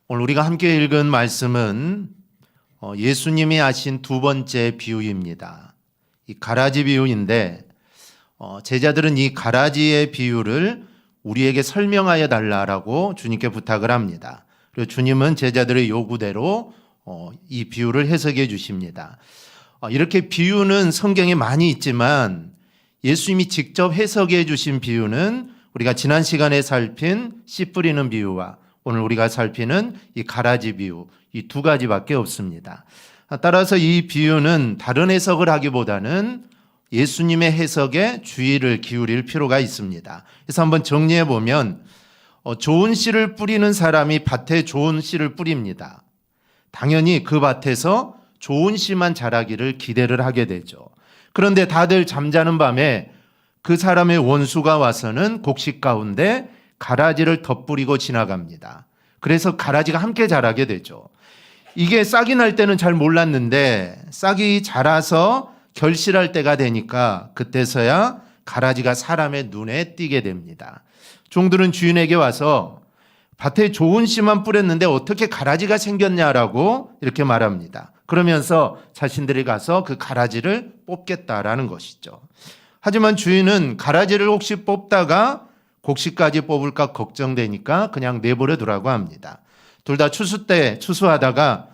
오늘 우리가 함께 읽은 말씀은 예수님이 하신 두 번째 비유입니다. 이 가라지 비유인데 제자들은 이 가라지의 비유를 우리에게 설명하여 달라고 주님께 부탁을 합니다. 그리고 주님은 제자들의 요구대로 이 비유를 해석해 주십니다. 이렇게 비유는 성경에 많이 있지만 예수님이 직접 해석해 주신 비유는 우리가 지난 시간에 살핀 씨 뿌리는 비유와 오늘 우리가 살피는 이 가라지 비유, 이 두 가지밖에 없습니다. 따라서 이 비유는 다른 해석을 하기보다는 예수님의 해석에 주의를 기울일 필요가 있습니다. 그래서 한번 정리해 보면 좋은 씨를 뿌리는 사람이 밭에 좋은 씨를 뿌립니다. 당연히 그 밭에서 좋은 씨만 자라기를 기대를 하게 되죠. 그런데 다들 잠자는 밤에 그 사람의 원수가 와서는 곡식 가운데 가라지를 덧뿌리고 지나갑니다. 그래서 가라지가 함께 자라게 되죠. 이게 싹이 날 때는 잘 몰랐는데 싹이 자라서 결실할 때가 되니까 그때서야 가라지가 사람의 눈에 띄게 됩니다. 종들은 주인에게 와서 밭에 좋은 씨만 뿌렸는데 어떻게 가라지가 생겼냐라고 이렇게 말합니다. 그러면서 자신들이 가서 그 가라지를 뽑겠다라는 것이죠. 하지만 주인은 가라지를 혹시 뽑다가 곡식까지 뽑을까 걱정되니까 그냥 내버려 두라고 합니다. 둘 다 추수 때 추수하다가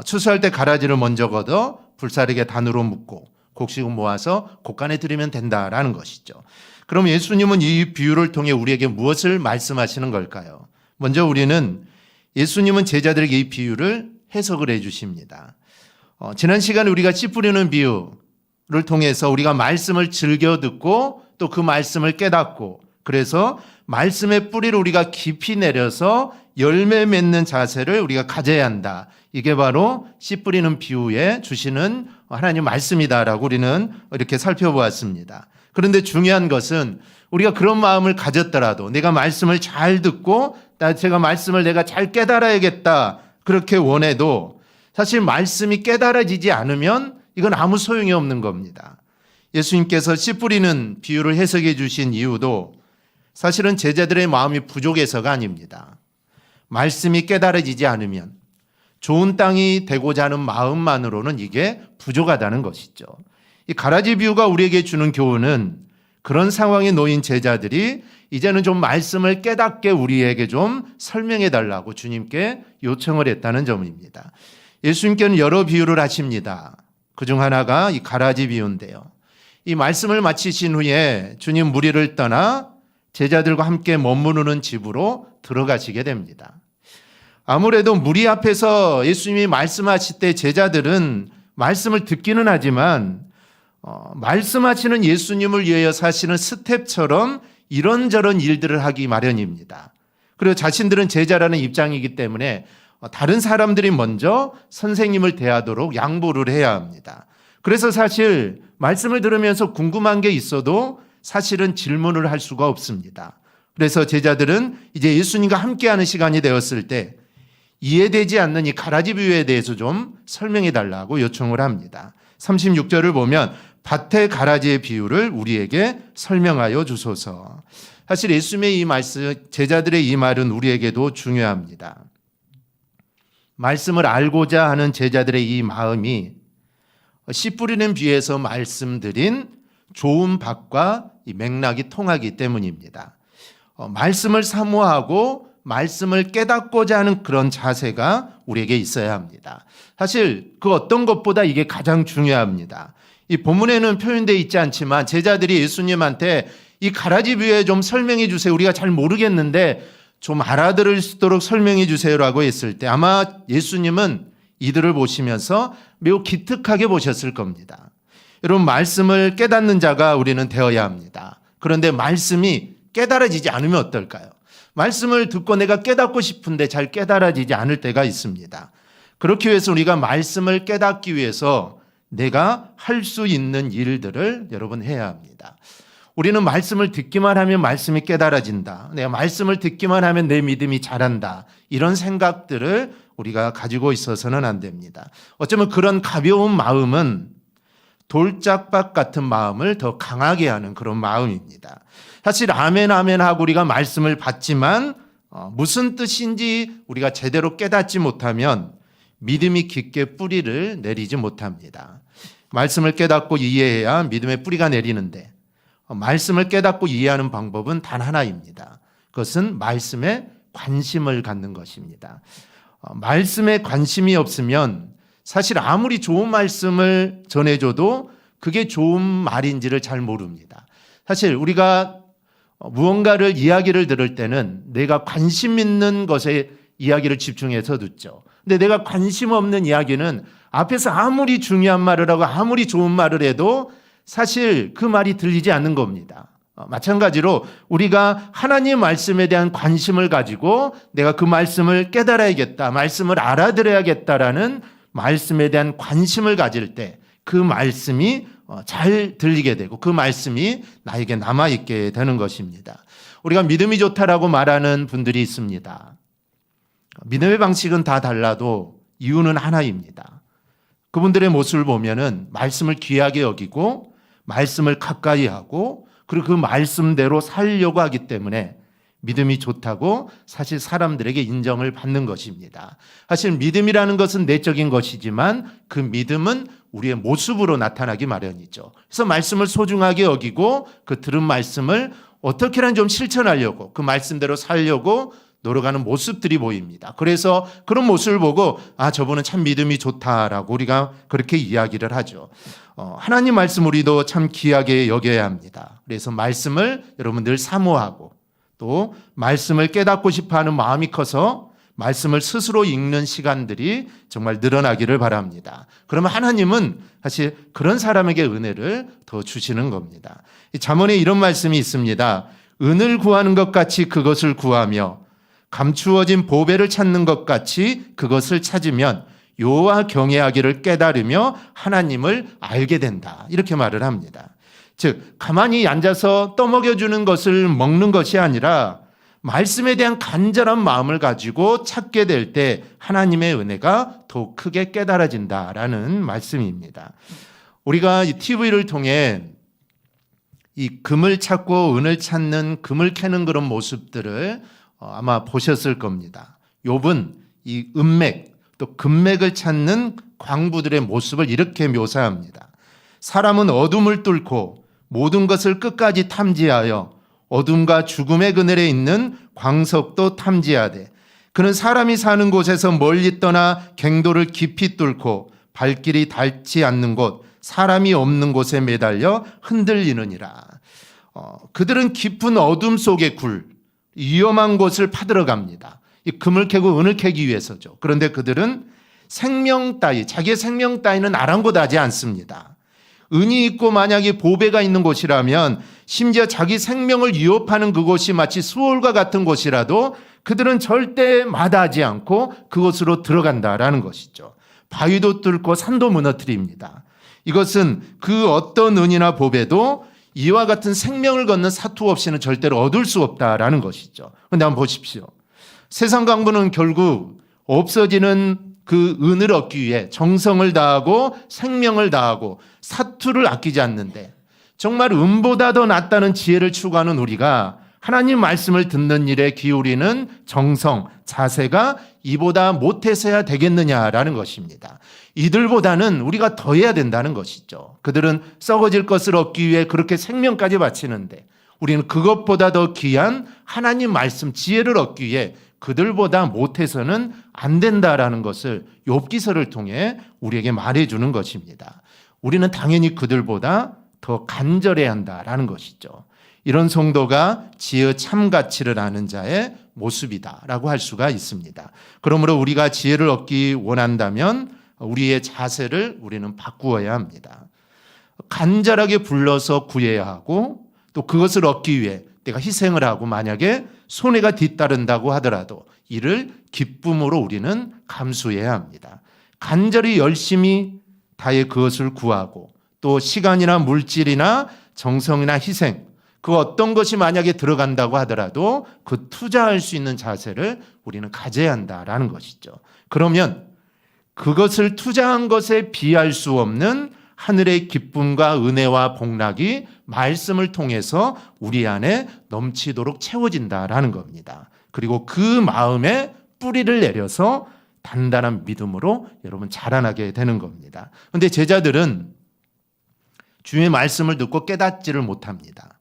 추수할 때 가라지를 먼저 걷어 불사르게 단으로 묶고 곡식을 모아서 곡간에 들이면 된다라는 것이죠. 그럼 예수님은 이 비유를 통해 우리에게 무엇을 말씀하시는 걸까요? 먼저 우리는 예수님은 제자들에게 이 비유를 해석을 해 주십니다. 지난 시간에 우리가 씨 뿌리는 비유를 통해서 우리가 말씀을 즐겨 듣고 또 그 말씀을 깨닫고 그래서 말씀의 뿌리를 우리가 깊이 내려서 열매 맺는 자세를 우리가 가져야 한다. 이게 바로 씨 뿌리는 비유에 주시는 하나님 말씀이다라고 우리는 이렇게 살펴보았습니다. 그런데 중요한 것은 우리가 그런 마음을 가졌더라도 내가 말씀을 잘 듣고 제가 말씀을 내가 잘 깨달아야겠다 그렇게 원해도 사실 말씀이 깨달아지지 않으면 이건 아무 소용이 없는 겁니다. 예수님께서 씨 뿌리는 비유를 해석해 주신 이유도 사실은 제자들의 마음이 부족해서가 아닙니다. 말씀이 깨달아지지 않으면 좋은 땅이 되고자 하는 마음만으로는 이게 부족하다는 것이죠. 이 가라지 비유가 우리에게 주는 교훈은 그런 상황에 놓인 제자들이 이제는 좀 말씀을 깨닫게 우리에게 좀 설명해 달라고 주님께 요청을 했다는 점입니다. 예수님께는 여러 비유를 하십니다. 그중 하나가 이 가라지 비유인데요. 이 말씀을 마치신 후에 주님 무리를 떠나 제자들과 함께 머무르는 집으로 들어가시게 됩니다. 아무래도 무리 앞에서 예수님이 말씀하실 때 제자들은 말씀을 듣기는 하지만 말씀하시는 예수님을 위하여 사시는 스텝처럼 이런저런 일들을 하기 마련입니다. 그리고 자신들은 제자라는 입장이기 때문에 다른 사람들이 먼저 선생님을 대하도록 양보를 해야 합니다. 그래서 사실 말씀을 들으면서 궁금한 게 있어도 사실은 질문을 할 수가 없습니다. 그래서 제자들은 이제 예수님과 함께하는 시간이 되었을 때 이해되지 않는 이 가라지 비유에 대해서 좀 설명해 달라고 요청을 합니다. 36절을 보면 밭의 가라지의 비유를 우리에게 설명하여 주소서. 사실 예수님의 이 말씀, 제자들의 이 말은 우리에게도 중요합니다. 말씀을 알고자 하는 제자들의 이 마음이 씨 뿌리는 비유에서 말씀드린 좋은 밭과 이 맥락이 통하기 때문입니다. 말씀을 사모하고 말씀을 깨닫고자 하는 그런 자세가 우리에게 있어야 합니다. 사실 그 어떤 것보다 이게 가장 중요합니다. 이 본문에는 표현되어 있지 않지만 제자들이 예수님한테 이 가라지 비유에 좀 설명해 주세요. 우리가 잘 모르겠는데 좀 알아들을 수 있도록 설명해 주세요라고 했을 때 아마 예수님은 이들을 보시면서 매우 기특하게 보셨을 겁니다. 여러분 말씀을 깨닫는 자가 우리는 되어야 합니다. 그런데 말씀이 깨달아지지 않으면 어떨까요? 말씀을 듣고 내가 깨닫고 싶은데 잘 깨달아지지 않을 때가 있습니다. 그렇기 위해서 우리가 말씀을 깨닫기 위해서 내가 할 수 있는 일들을 여러분 해야 합니다. 우리는 말씀을 듣기만 하면 말씀이 깨달아진다. 내가 말씀을 듣기만 하면 내 믿음이 자란다. 이런 생각들을 우리가 가지고 있어서는 안 됩니다. 어쩌면 그런 가벼운 마음은 돌짝밭 같은 마음을 더 강하게 하는 그런 마음입니다. 사실 아멘 아멘 하고 우리가 말씀을 받지만 무슨 뜻인지 우리가 제대로 깨닫지 못하면 믿음이 깊게 뿌리를 내리지 못합니다. 말씀을 깨닫고 이해해야 믿음의 뿌리가 내리는데 말씀을 깨닫고 이해하는 방법은 단 하나입니다. 그것은 말씀에 관심을 갖는 것입니다. 말씀에 관심이 없으면 사실 아무리 좋은 말씀을 전해줘도 그게 좋은 말인지를 잘 모릅니다. 사실 우리가 무언가를 이야기를 들을 때는 내가 관심 있는 것에 이야기를 집중해서 듣죠. 근데 내가 관심 없는 이야기는 앞에서 아무리 중요한 말을 하고 아무리 좋은 말을 해도 사실 그 말이 들리지 않는 겁니다. 마찬가지로 우리가 하나님 말씀에 대한 관심을 가지고 내가 그 말씀을 깨달아야겠다, 말씀을 알아들어야겠다라는 말씀에 대한 관심을 가질 때 그 말씀이 잘 들리게 되고 그 말씀이 나에게 남아있게 되는 것입니다. 우리가 믿음이 좋다라고 말하는 분들이 있습니다. 믿음의 방식은 다 달라도 이유는 하나입니다. 그분들의 모습을 보면은 말씀을 귀하게 여기고 말씀을 가까이 하고 그리고 그 말씀대로 살려고 하기 때문에 믿음이 좋다고 사실 사람들에게 인정을 받는 것입니다. 사실 믿음이라는 것은 내적인 것이지만 그 믿음은 우리의 모습으로 나타나기 마련이죠. 그래서 말씀을 소중하게 여기고 그 들은 말씀을 어떻게든 좀 실천하려고 그 말씀대로 살려고 노력하는 모습들이 보입니다. 그래서 그런 모습을 보고 저분은 참 믿음이 좋다라고 우리가 그렇게 이야기를 하죠. 하나님 말씀 우리도 참 귀하게 여겨야 합니다. 그래서 말씀을 여러분 늘 사모하고 또 말씀을 깨닫고 싶어하는 마음이 커서 말씀을 스스로 읽는 시간들이 정말 늘어나기를 바랍니다. 그러면 하나님은 사실 그런 사람에게 은혜를 더 주시는 겁니다. 잠언에 이런 말씀이 있습니다. 은을 구하는 것 같이 그것을 구하며 감추어진 보배를 찾는 것 같이 그것을 찾으면 여호와 경외하기를 깨달으며 하나님을 알게 된다. 이렇게 말을 합니다. 즉 가만히 앉아서 떠먹여주는 것을 먹는 것이 아니라 말씀에 대한 간절한 마음을 가지고 찾게 될 때 하나님의 은혜가 더 크게 깨달아진다라는 말씀입니다. 우리가 이 TV를 통해 이 금을 찾고 은을 찾는 금을 캐는 그런 모습들을 아마 보셨을 겁니다. 욥은 이 은맥 또 금맥을 찾는 광부들의 모습을 이렇게 묘사합니다. 사람은 어둠을 뚫고 모든 것을 끝까지 탐지하여 어둠과 죽음의 그늘에 있는 광석도 탐지하되 그는 사람이 사는 곳에서 멀리 떠나 갱도를 깊이 뚫고 발길이 닿지 않는 곳 사람이 없는 곳에 매달려 흔들리느니라. 그들은 깊은 어둠 속의 굴 위험한 곳을 파들어 갑니다. 이 금을 캐고 은을 캐기 위해서죠. 그런데 그들은 생명 따위 자기의 생명 따위는 아랑곳하지 않습니다. 은이 있고 만약에 보배가 있는 곳이라면 심지어 자기 생명을 위협하는 그곳이 마치 수월과 같은 곳이라도 그들은 절대 마다하지 않고 그곳으로 들어간다라는 것이죠. 바위도 뚫고 산도 무너뜨립니다. 이것은 그 어떤 은이나 보배도 이와 같은 생명을 걷는 사투 없이는 절대로 얻을 수 없다라는 것이죠. 그런데 한번 보십시오. 세상 강부는 결국 없어지는 그 은을 얻기 위해 정성을 다하고 생명을 다하고 사투를 아끼지 않는데 정말 은보다 더 낫다는 지혜를 추구하는 우리가 하나님 말씀을 듣는 일에 기울이는 정성, 자세가 이보다 못해서야 되겠느냐라는 것입니다. 이들보다는 우리가 더 해야 된다는 것이죠. 그들은 썩어질 것을 얻기 위해 그렇게 생명까지 바치는데 우리는 그것보다 더 귀한 하나님 말씀 지혜를 얻기 위해 그들보다 못해서는 안 된다라는 것을 욥기서를 통해 우리에게 말해주는 것입니다. 우리는 당연히 그들보다 더 간절해야 한다라는 것이죠. 이런 성도가 지혜의 참 가치를 아는 자의 모습이다라고 할 수가 있습니다. 그러므로 우리가 지혜를 얻기 원한다면 우리의 자세를 우리는 바꾸어야 합니다. 간절하게 불러서 구해야 하고 또 그것을 얻기 위해 내가 희생을 하고 만약에 손해가 뒤따른다고 하더라도 이를 기쁨으로 우리는 감수해야 합니다. 간절히 열심히 다해 그것을 구하고 또 시간이나 물질이나 정성이나 희생 그 어떤 것이 만약에 들어간다고 하더라도 그 투자할 수 있는 자세를 우리는 가져야 한다라는 것이죠. 그러면 그것을 투자한 것에 비할 수 없는 하늘의 기쁨과 은혜와 복락이 말씀을 통해서 우리 안에 넘치도록 채워진다라는 겁니다. 그리고 그 마음에 뿌리를 내려서 단단한 믿음으로 여러분 자라나게 되는 겁니다. 그런데 제자들은 주의 말씀을 듣고 깨닫지를 못합니다.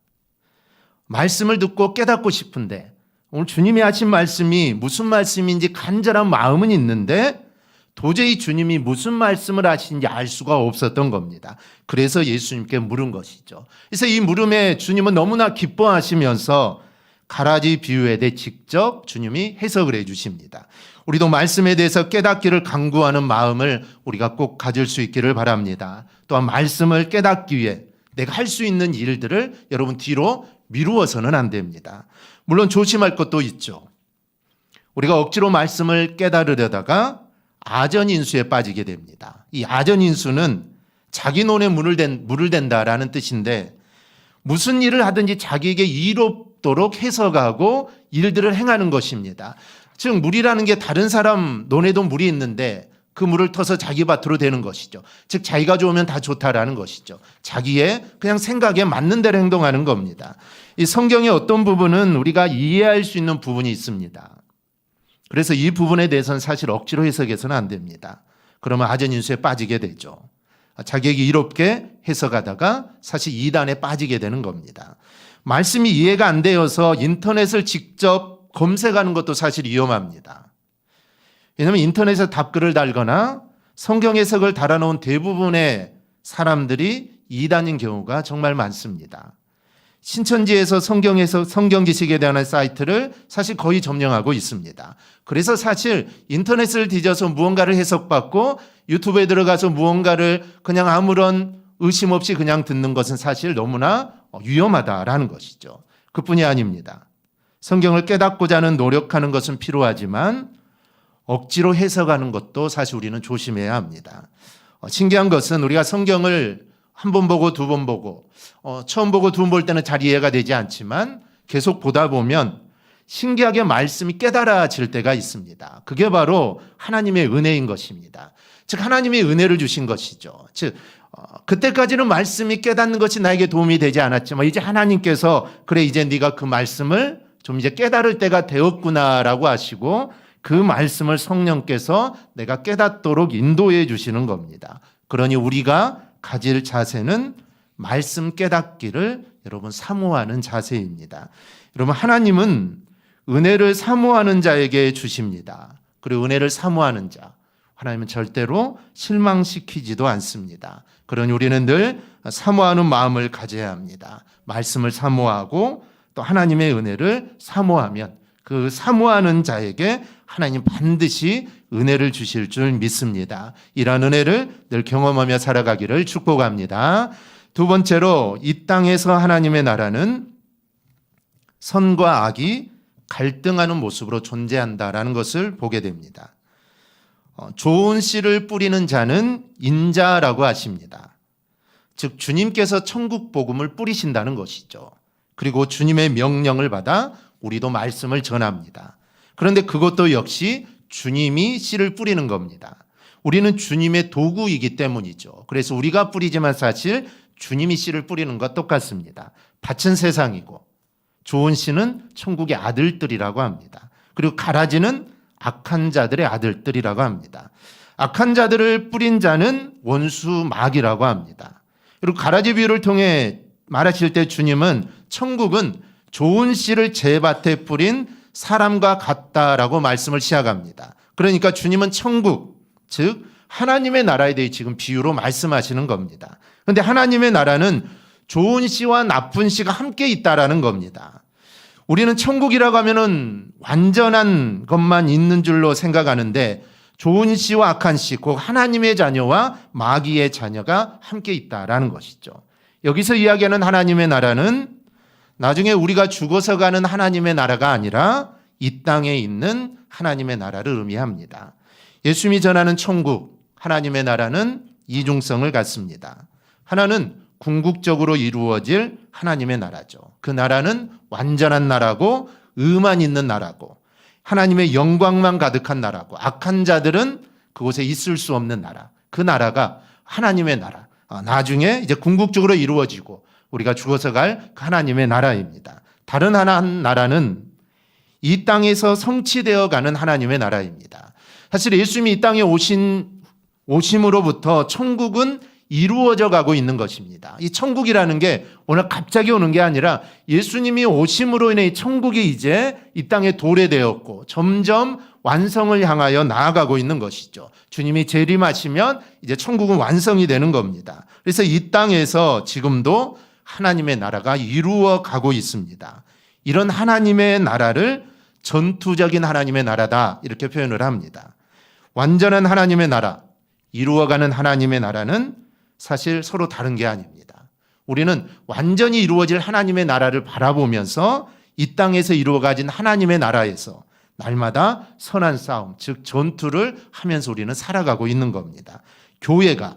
말씀을 듣고 깨닫고 싶은데 오늘 주님이 하신 말씀이 무슨 말씀인지 간절한 마음은 있는데 도저히 주님이 무슨 말씀을 하시는지 알 수가 없었던 겁니다. 그래서 예수님께 물은 것이죠. 그래서 이 물음에 주님은 너무나 기뻐하시면서 가라지 비유에 대해 직접 주님이 해석을 해 주십니다. 우리도 말씀에 대해서 깨닫기를 간구하는 마음을 우리가 꼭 가질 수 있기를 바랍니다. 또한 말씀을 깨닫기 위해 내가 할 수 있는 일들을 여러분 뒤로 미루어서는 안 됩니다. 물론 조심할 것도 있죠. 우리가 억지로 말씀을 깨달으려다가 아전인수에 빠지게 됩니다. 이 아전인수는 자기 논에 물을 댄다라는 뜻인데 무슨 일을 하든지 자기에게 이롭도록 해석하고 일들을 행하는 것입니다. 즉 물이라는 게 다른 사람 논에도 물이 있는데 그 물을 터서 자기 밭으로 대는 것이죠. 즉 자기가 좋으면 다 좋다라는 것이죠. 자기의 그냥 생각에 맞는 대로 행동하는 겁니다. 이 성경의 어떤 부분은 우리가 이해할 수 있는 부분이 있습니다. 그래서 이 부분에 대해서는 사실 억지로 해석해서는 안 됩니다. 그러면 아전인수에 빠지게 되죠. 자기에게 이롭게 해석하다가 사실 이단에 빠지게 되는 겁니다. 말씀이 이해가 안 되어서 인터넷을 직접 검색하는 것도 사실 위험합니다. 왜냐하면 인터넷에 답글을 달거나 성경 해석을 달아놓은 대부분의 사람들이 이단인 경우가 정말 많습니다. 신천지에서 성경 해석, 성경 지식에 대한 사이트를 사실 거의 점령하고 있습니다. 그래서 사실 인터넷을 뒤져서 무언가를 해석받고 유튜브에 들어가서 무언가를 그냥 아무런 의심 없이 그냥 듣는 것은 사실 너무나 위험하다라는 것이죠. 그뿐이 아닙니다. 성경을 깨닫고자 하는 노력하는 것은 필요하지만 억지로 해석하는 것도 사실 우리는 조심해야 합니다. 신기한 것은 우리가 성경을 한 번 보고 두 번 보고 처음 보고 두 번 볼 때는 잘 이해가 되지 않지만 계속 보다 보면 신기하게 말씀이 깨달아질 때가 있습니다. 그게 바로 하나님의 은혜인 것입니다. 즉 하나님의 은혜를 주신 것이죠. 즉 그때까지는 말씀이 깨닫는 것이 나에게 도움이 되지 않았지만 이제 하나님께서 그래 이제 네가 그 말씀을 좀 이제 깨달을 때가 되었구나라고 하시고 그 말씀을 성령께서 내가 깨닫도록 인도해 주시는 겁니다. 그러니 우리가 가질 자세는 말씀 깨닫기를 여러분 사모하는 자세입니다. 여러분 하나님은 은혜를 사모하는 자에게 주십니다. 그리고 은혜를 사모하는 자 하나님은 절대로 실망시키지도 않습니다. 그러니 우리는 늘 사모하는 마음을 가져야 합니다. 말씀을 사모하고 또 하나님의 은혜를 사모하면 그 사모하는 자에게 하나님 반드시 은혜를 주실 줄 믿습니다. 이러한 은혜를 늘 경험하며 살아가기를 축복합니다. 두 번째로 이 땅에서 하나님의 나라는 선과 악이 갈등하는 모습으로 존재한다라는 것을 보게 됩니다. 좋은 씨를 뿌리는 자는 인자라고 하십니다. 즉 주님께서 천국 복음을 뿌리신다는 것이죠. 그리고 주님의 명령을 받아 우리도 말씀을 전합니다. 그런데 그것도 역시 주님이 씨를 뿌리는 겁니다. 우리는 주님의 도구이기 때문이죠. 그래서 우리가 뿌리지만 사실 주님이 씨를 뿌리는 것 똑같습니다. 밭은 세상이고 좋은 씨는 천국의 아들들이라고 합니다. 그리고 가라지는 악한 자들의 아들들이라고 합니다. 악한 자들을 뿌린 자는 원수 마귀라고 합니다. 그리고 가라지 비유를 통해 말하실 때 주님은 천국은 좋은 씨를 제 밭에 뿌린 사람과 같다라고 말씀을 시작합니다. 그러니까 주님은 천국, 즉 하나님의 나라에 대해 지금 비유로 말씀하시는 겁니다. 그런데 하나님의 나라는 좋은 씨와 나쁜 씨가 함께 있다라는 겁니다. 우리는 천국이라고 하면은 완전한 것만 있는 줄로 생각하는데 좋은 씨와 악한 씨, 곧 하나님의 자녀와 마귀의 자녀가 함께 있다라는 것이죠. 여기서 이야기하는 하나님의 나라는 나중에 우리가 죽어서 가는 하나님의 나라가 아니라 이 땅에 있는 하나님의 나라를 의미합니다. 예수님이 전하는 천국, 하나님의 나라는 이중성을 갖습니다. 하나는 궁극적으로 이루어질 하나님의 나라죠. 그 나라는 완전한 나라고 의만 있는 나라고 하나님의 영광만 가득한 나라고 악한 자들은 그곳에 있을 수 없는 나라. 그 나라가 하나님의 나라. 나중에 이제 궁극적으로 이루어지고 우리가 죽어서 갈 하나님의 나라입니다. 다른 하나 나라는 이 땅에서 성취되어 가는 하나님의 나라입니다. 사실 예수님이 이 땅에 오심으로부터 천국은 이루어져 가고 있는 것입니다. 이 천국이라는 게 오늘 갑자기 오는 게 아니라 예수님이 오심으로 인해 이 천국이 이제 이 땅에 도래되었고 점점 완성을 향하여 나아가고 있는 것이죠. 주님이 재림하시면 이제 천국은 완성이 되는 겁니다. 그래서 이 땅에서 지금도 하나님의 나라가 이루어 가고 있습니다. 이런 하나님의 나라를 전투적인 하나님의 나라다 이렇게 표현을 합니다. 완전한 하나님의 나라, 이루어가는 하나님의 나라는 사실 서로 다른 게 아닙니다. 우리는 완전히 이루어질 하나님의 나라를 바라보면서 이 땅에서 이루어가진 하나님의 나라에서 날마다 선한 싸움, 즉 전투를 하면서 우리는 살아가고 있는 겁니다. 교회가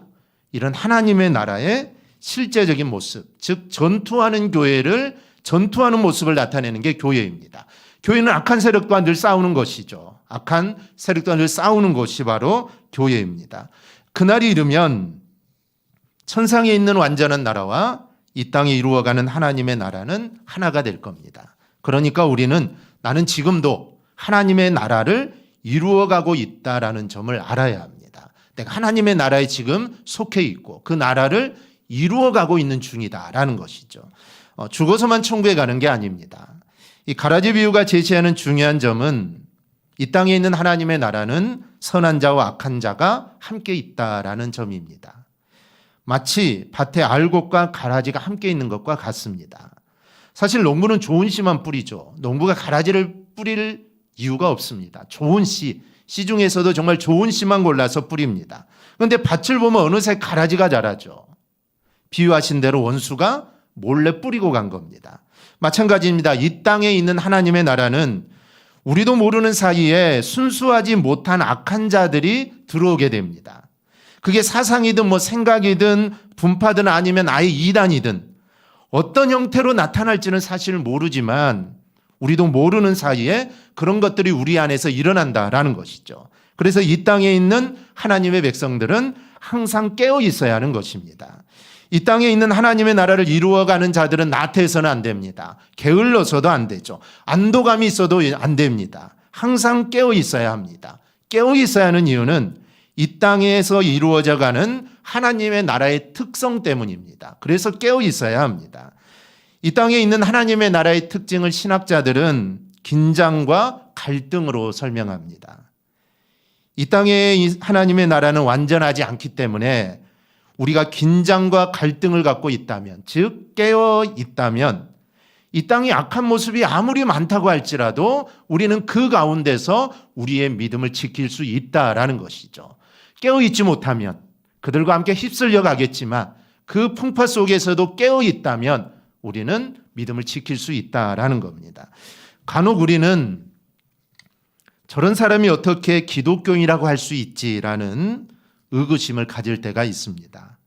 이런 하나님의 나라의 실제적인 모습, 즉 전투하는 교회를 전투하는 모습을 나타내는 게 교회입니다. 교회는 악한 세력과 늘 싸우는 것이죠. 악한 세력과 늘 싸우는 것이 바로 교회입니다. 그날이 이르면 천상에 있는 완전한 나라와 이 땅에 이루어가는 하나님의 나라는 하나가 될 겁니다. 그러니까 우리는 나는 지금도 하나님의 나라를 이루어가고 있다라는 점을 알아야 합니다. 내가 하나님의 나라에 지금 속해 있고 그 나라를 이루어가고 있는 중이다라는 것이죠. 죽어서만 천국에 가는 게 아닙니다. 이 가라지 비유가 제시하는 중요한 점은 이 땅에 있는 하나님의 나라는 선한 자와 악한 자가 함께 있다라는 점입니다. 마치 밭에 알곡과 가라지가 함께 있는 것과 같습니다. 사실 농부는 좋은 씨만 뿌리죠. 농부가 가라지를 뿌릴 이유가 없습니다. 좋은 씨 중에서도 정말 좋은 씨만 골라서 뿌립니다. 그런데 밭을 보면 어느새 가라지가 자라죠. 비유하신 대로 원수가 몰래 뿌리고 간 겁니다. 마찬가지입니다. 이 땅에 있는 하나님의 나라는 우리도 모르는 사이에 순수하지 못한 악한 자들이 들어오게 됩니다. 그게 사상이든 뭐 생각이든 분파든 아니면 아예 이단이든 어떤 형태로 나타날지는 사실 모르지만 우리도 모르는 사이에 그런 것들이 우리 안에서 일어난다라는 것이죠. 그래서 이 땅에 있는 하나님의 백성들은 항상 깨어 있어야 하는 것입니다. 이 땅에 있는 하나님의 나라를 이루어가는 자들은 나태해서는 안 됩니다. 게을러서도 안 되죠. 안도감이 있어도 안 됩니다. 항상 깨어 있어야 합니다. 깨어 있어야 하는 이유는 이 땅에서 이루어져가는 하나님의 나라의 특성 때문입니다. 그래서 깨어 있어야 합니다. 이 땅에 있는 하나님의 나라의 특징을 신학자들은 긴장과 갈등으로 설명합니다. 이 땅의 하나님의 나라는 완전하지 않기 때문에 우리가 긴장과 갈등을 갖고 있다면, 즉 깨어 있다면 이 땅의 악한 모습이 아무리 많다고 할지라도 우리는 그 가운데서 우리의 믿음을 지킬 수 있다라는 것이죠. 깨어 있지 못하면 그들과 함께 휩쓸려 가겠지만 그 풍파 속에서도 깨어 있다면 우리는 믿음을 지킬 수 있다라는 겁니다. 간혹 우리는 저런 사람이 어떻게 기독교인이라고 할 수 있지라는 의구심을 가질 때가 있습니다.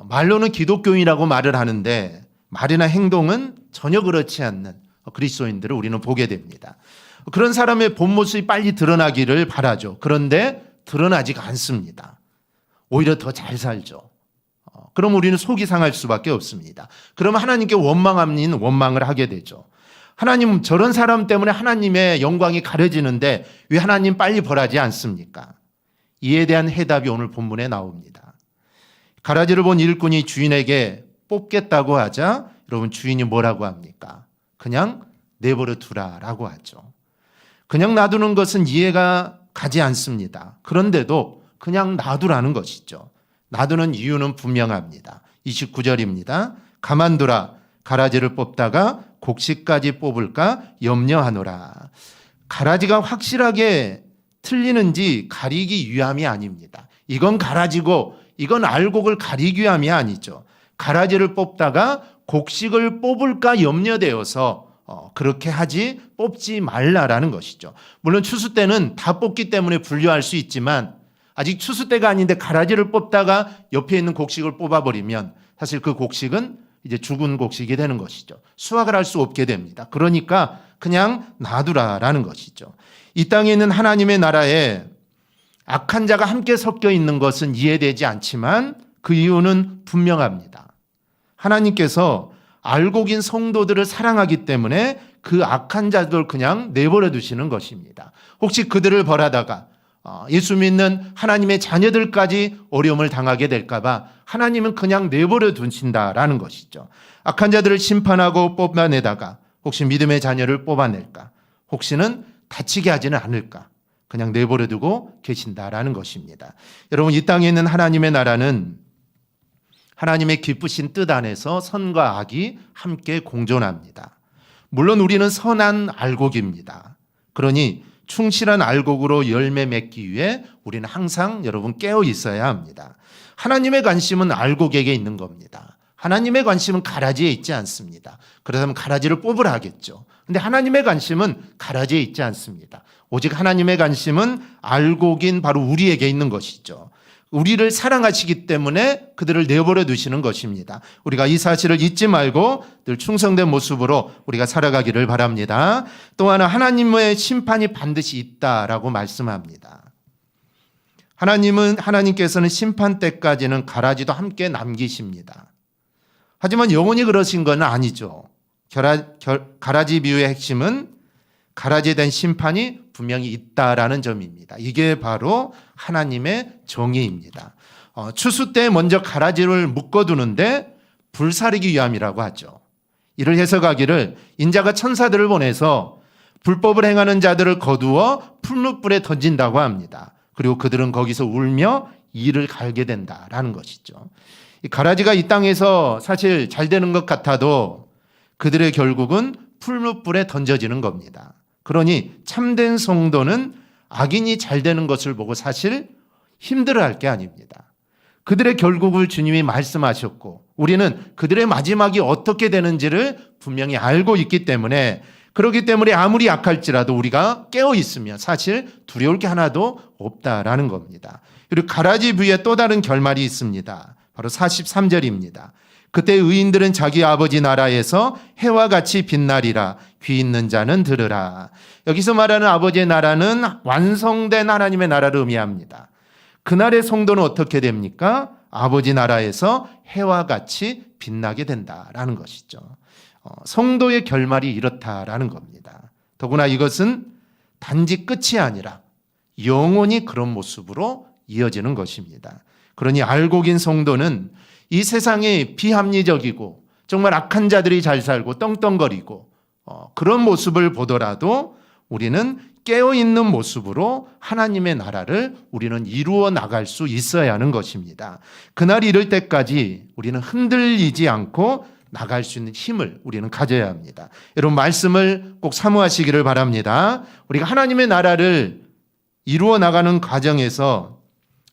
말로는 기독교인이라고 말을 하는데 말이나 행동은 전혀 그렇지 않는 그리스도인들을 우리는 보게 됩니다. 그런 사람의 본 모습이 빨리 드러나기를 바라죠. 그런데 드러나지가 않습니다. 오히려 더 잘 살죠. 그럼 우리는 속이 상할 수밖에 없습니다. 그럼 하나님께 원망을 하게 되죠. 하나님, 저런 사람 때문에 하나님의 영광이 가려지는데 왜 하나님 빨리 벌하지 않습니까? 이에 대한 해답이 오늘 본문에 나옵니다. 가라지를 본 일꾼이 주인에게 뽑겠다고 하자 여러분 주인이 뭐라고 합니까? 그냥 내버려 두라라고 하죠. 그냥 놔두는 것은 이해가 가지 않습니다. 그런데도 그냥 놔두라는 것이죠. 놔두는 이유는 분명합니다. 29절입니다. 가만두라. 가라지를 뽑다가 곡식까지 뽑을까 염려하노라. 가라지가 확실하게 틀리는지 가리기 위함이 아닙니다. 이건 가라지고 이건 알곡을 가리기 위함이 아니죠. 가라지를 뽑다가 곡식을 뽑을까 염려되어서 그렇게 하지 뽑지 말라라는 것이죠. 물론 추수 때는 다 뽑기 때문에 분류할 수 있지만 아직 추수 때가 아닌데 가라지를 뽑다가 옆에 있는 곡식을 뽑아버리면 사실 그 곡식은 이제 죽은 곡식이 되는 것이죠. 수확을 할 수 없게 됩니다. 그러니까 그냥 놔두라라는 것이죠. 이 땅에 있는 하나님의 나라에 악한 자가 함께 섞여 있는 것은 이해되지 않지만 그 이유는 분명합니다. 하나님께서 알곡인 성도들을 사랑하기 때문에 그 악한 자들 그냥 내버려 두시는 것입니다. 혹시 그들을 벌하다가 예수 믿는 하나님의 자녀들까지 어려움을 당하게 될까 봐 하나님은 그냥 내버려 두신다라는 것이죠. 악한 자들을 심판하고 뽑아내다가 혹시 믿음의 자녀를 뽑아낼까? 혹시는 다치게 하지는 않을까? 그냥 내버려 두고 계신다라는 것입니다. 여러분, 이 땅에 있는 하나님의 나라는 하나님의 기쁘신 뜻 안에서 선과 악이 함께 공존합니다. 물론 우리는 선한 알곡입니다. 그러니 충실한 알곡으로 열매 맺기 위해 우리는 항상 여러분 깨어 있어야 합니다. 하나님의 관심은 알곡에게 있는 겁니다. 하나님의 관심은 가라지에 있지 않습니다. 그렇다면 가라지를 뽑으라 하겠죠. 근데 하나님의 관심은 가라지에 있지 않습니다. 오직 하나님의 관심은 알곡인 바로 우리에게 있는 것이죠. 우리를 사랑하시기 때문에 그들을 내버려 두시는 것입니다. 우리가 이 사실을 잊지 말고 늘 충성된 모습으로 우리가 살아가기를 바랍니다. 또 하나, 하나님의 심판이 반드시 있다라고 말씀합니다. 하나님께서는 심판 때까지는 가라지도 함께 남기십니다. 하지만 영원히 그러신 건 아니죠. 가라지 비유의 핵심은 가라지에 대한 심판이 분명히 있다라는 점입니다. 이게 바로 하나님의 정의입니다. 추수 때 먼저 가라지를 묶어두는데 불사르기 위함이라고 하죠. 이를 해석하기를 인자가 천사들을 보내서 불법을 행하는 자들을 거두어 풀무불에 던진다고 합니다. 그리고 그들은 거기서 울며 이를 갈게 된다라는 것이죠. 이 가라지가 이 땅에서 사실 잘 되는 것 같아도 그들의 결국은 풀무불에 던져지는 겁니다. 그러니 참된 성도는 악인이 잘 되는 것을 보고 사실 힘들어할 게 아닙니다. 그들의 결국을 주님이 말씀하셨고 우리는 그들의 마지막이 어떻게 되는지를 분명히 알고 있기 때문에, 그렇기 때문에 아무리 약할지라도 우리가 깨어 있으면 사실 두려울 게 하나도 없다라는 겁니다. 그리고 가라지 비유에 또 다른 결말이 있습니다. 바로 43절입니다. 그때 의인들은 자기 아버지 나라에서 해와 같이 빛나리라. 귀 있는 자는 들으라. 여기서 말하는 아버지의 나라는 완성된 하나님의 나라를 의미합니다. 그날의 성도는 어떻게 됩니까? 아버지 나라에서 해와 같이 빛나게 된다라는 것이죠. 성도의 결말이 이렇다라는 겁니다. 더구나 이것은 단지 끝이 아니라 영원히 그런 모습으로 이어지는 것입니다. 그러니 알곡인 성도는 이 세상에 비합리적이고 정말 악한 자들이 잘 살고 떵떵거리고 그런 모습을 보더라도 우리는 깨어있는 모습으로 하나님의 나라를 우리는 이루어 나갈 수 있어야 하는 것입니다. 그날이 이를 때까지 우리는 흔들리지 않고 나갈 수 있는 힘을 우리는 가져야 합니다. 여러분, 말씀을 꼭 사모하시기를 바랍니다. 우리가 하나님의 나라를 이루어 나가는 과정에서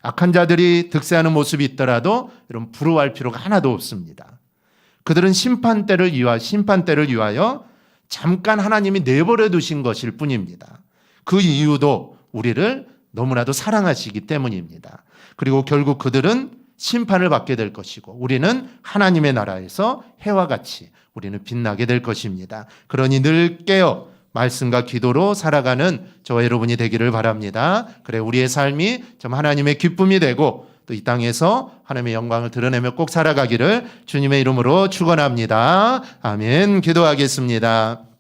악한 자들이 득세하는 모습이 있더라도 여러분 부러워할 필요가 하나도 없습니다. 그들은 심판대를 위하여 잠깐 하나님이 내버려 두신 것일 뿐입니다. 그 이유도 우리를 너무나도 사랑하시기 때문입니다. 그리고 결국 그들은 심판을 받게 될 것이고 우리는 하나님의 나라에서 해와 같이 우리는 빛나게 될 것입니다. 그러니 늘 깨어 말씀과 기도로 살아가는 저와 여러분이 되기를 바랍니다. 그래 우리의 삶이 좀 하나님의 기쁨이 되고 또 이 땅에서 하나님의 영광을 드러내며 꼭 살아가기를 주님의 이름으로 축원합니다. 아멘. 기도하겠습니다.